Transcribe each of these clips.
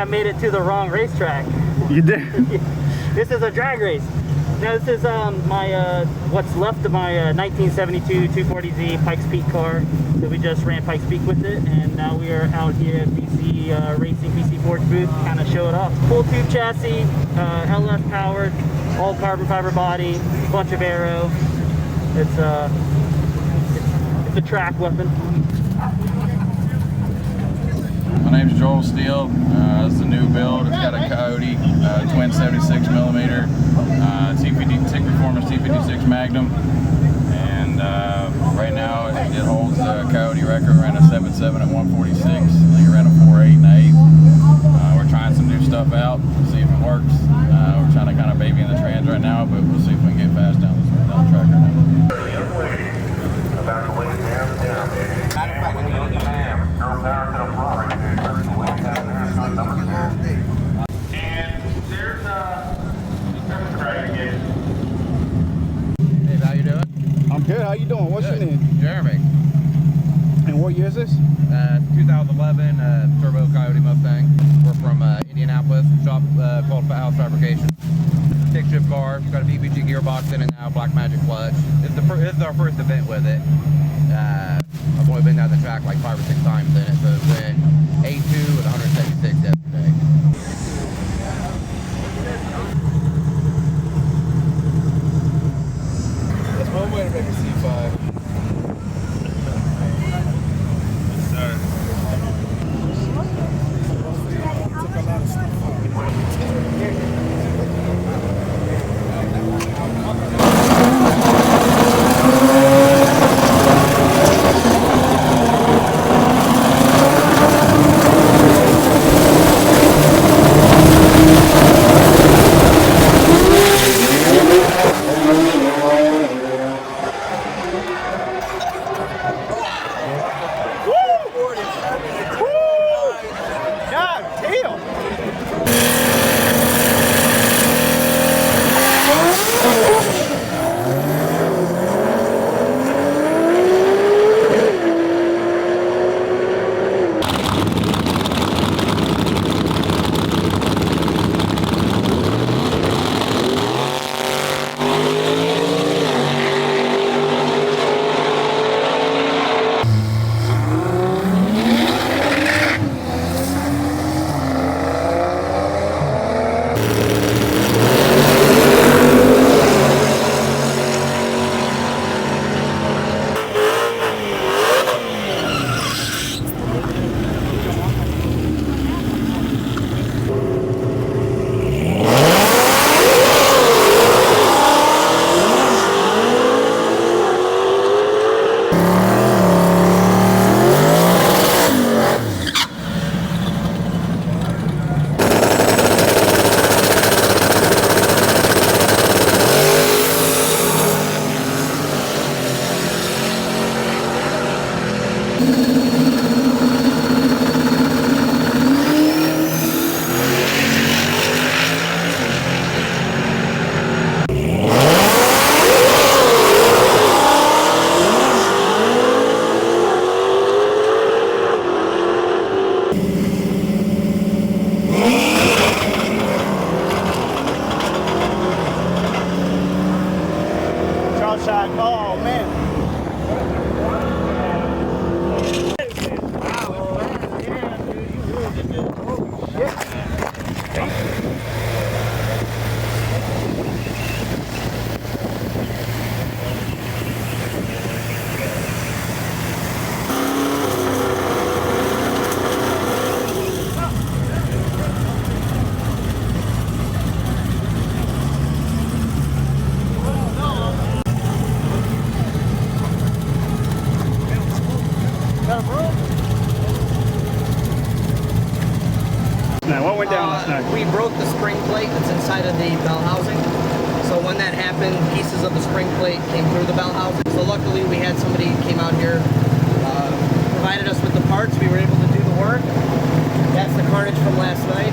I made it to the wrong racetrack. You did? This is a drag race. Now this is my what's left of my 1972 240Z Pikes Peak car. So we just ran Pikes Peak with it, and now we are out here at BC Racing, BC Forge booth, kind of show it off. Full tube chassis, LF powered, all carbon fiber body, bunch of aero. It's a track weapon. My name's Joel Steele. This is a new build. It's got a Coyote twin 76mm Tick Performance T56 Magnum, and right now it holds the Coyote record. Ran a 7.7 at 146. I think it ran a 4.8 and 8. We're trying some new stuff out, see if it works. We're trying to kind of baby in the trans right now, but we'll see if we can get fast down the track right now. I'm good. How you doing? What's your name? Jeremy. And what year is this? 2011 Turbo Coyote Mustang. We're from Indianapolis, shop called Fat House Fabrication. Stick shift car, got a BBG gearbox in it now, Black Magic clutch. This is our first event with it. I've only been down the track like 5 or 6 times in it, so it went 8.2 and 176 yesterday. That's one way to make a C5. Took a lot of stuff out. Oh man. Now, what went down last night? We broke the spring plate that's inside of the bell housing. So when that happened, pieces of the spring plate came through the bell housing. So luckily we had somebody who came out here, provided us with the parts. We were able to do the work. That's the carnage from last night.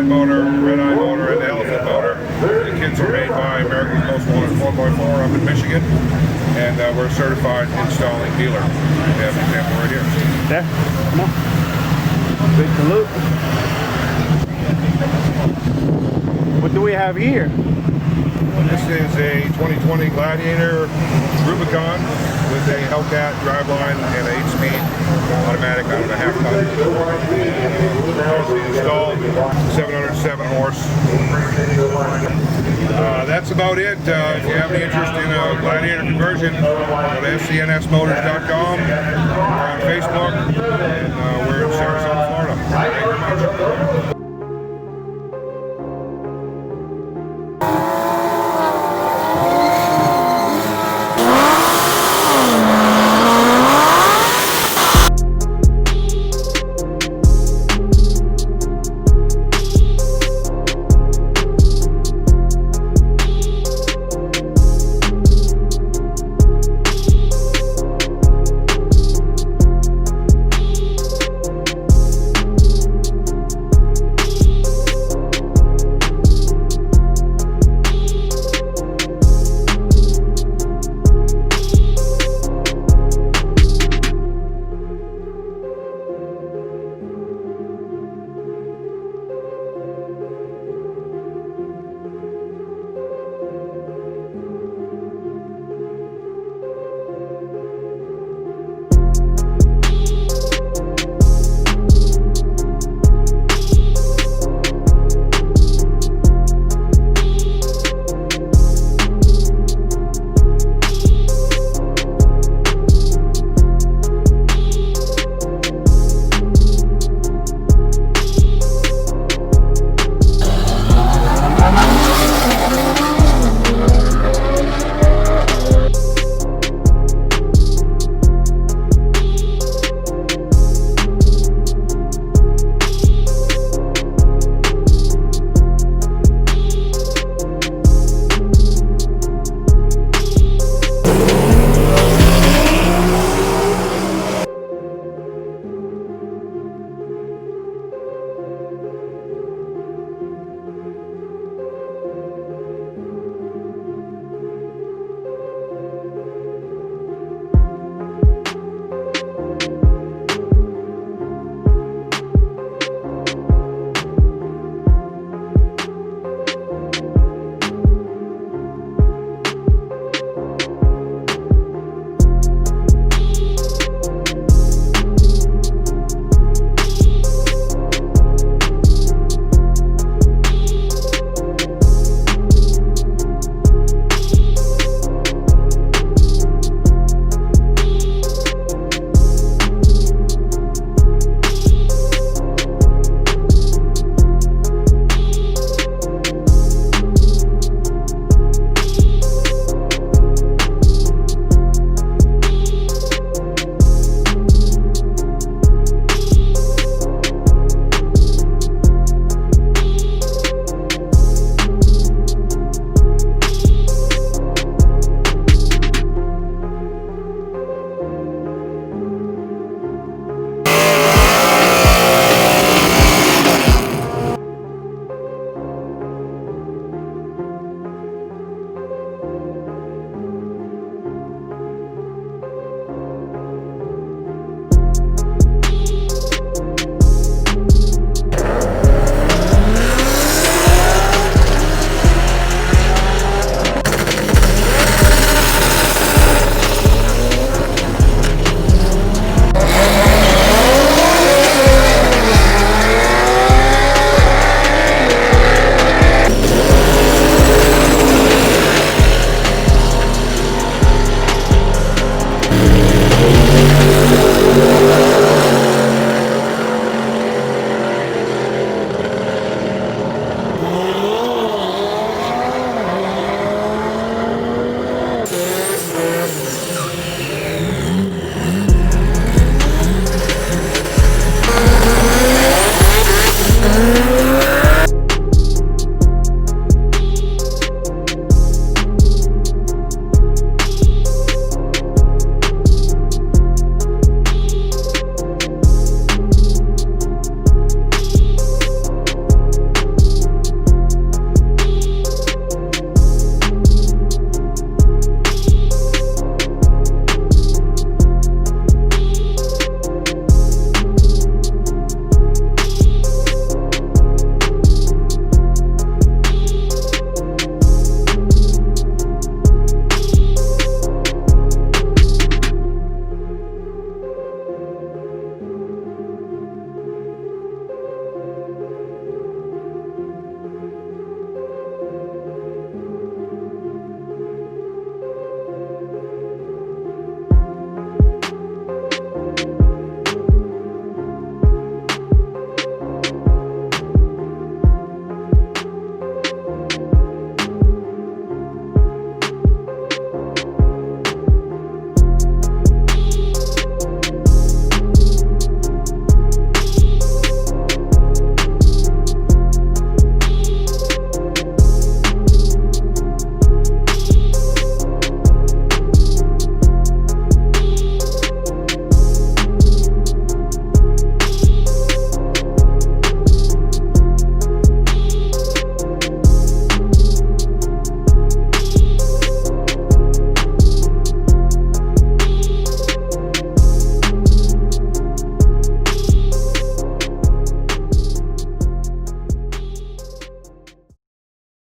hellcat motor, red eye motor, and the elephant motor. The kits are made by America's Most Wanted 4x4 up in Michigan, and we're a certified installing dealer. We have an example right here. There. Come on. Big salute. What do we have here? This is a 2020 Gladiator Rubicon with a Hellcat driveline and an 8-speed automatic out of a half ton. Installed 707 horse. That's about it. If you have any interest in a Gladiator conversion, go to scnsmotors.com. We're on Facebook.